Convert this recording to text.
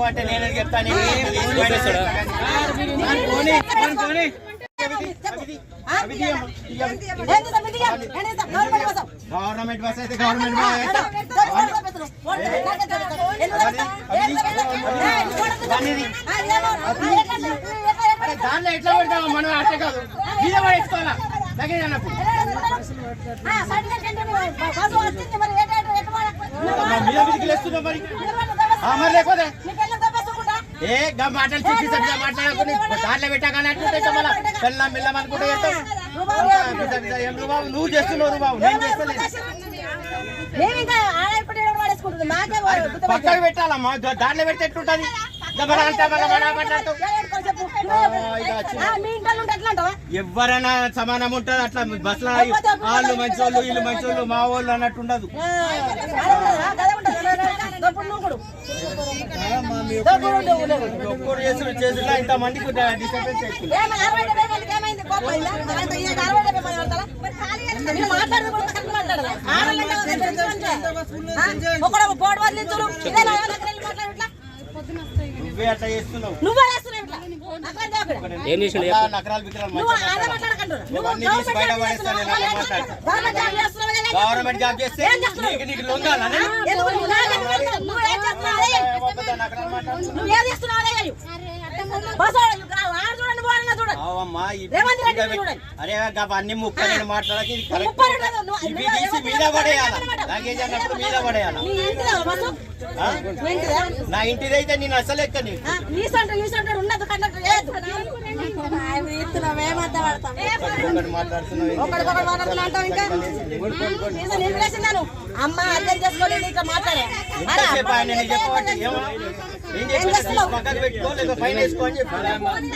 అంటే నేను చెప్తాను గవర్నమెంట్ బస్ అయితే గవర్నమెంట్ దాంట్లో ఎట్లా పెడతాం మనం అట్టే కాదు మీద పడేసుకోవాలా తగిన మీద విధికిలేస్తున్నాం మరి మరి లేకపోతే ఏ మాటలు చూపిస్తా మాట్లాడకుండా దాంట్లో పెట్టాకన్నట్టుంటే మళ్ళీ పెళ్ళ మిల్లం అనుకుంటే బాబు నువ్వు చేస్తున్నావు బాబు నేను చేస్తలేదు పక్కకు పెట్టాలమ్మా దాంట్లో పెడితే ఎట్లుంటది ఎవరైనా సమానం ఉంటది అట్లా బస్సులో వాళ్ళు మంచి వాళ్ళు వీళ్ళు మంచి వాళ్ళు మా వాళ్ళు అన్నట్టు ఉండదు ఒక్కరు చేసుడు ఇంత మందికి డిస్టర్బెన్స్ నువ్వే అట్లా చేస్తున్నావు గవర్నమెంట్ జాబ్ చేస్తే నీకు లొంగాలా అరే అన్ని 32 మాట్లాడకి మీద పడేయాలి లగేజ్ అన్నప్పుడు మీద పడేయాలి నా ఇంటిది అయితే నేను అసలు ఎక్కని అమ్మ అర్థం చేసుకోలేదు ఇట్లా మాట్లాడే పక్కకు పెట్టుకో లేదా పైన వేసుకో అని చెప్పాను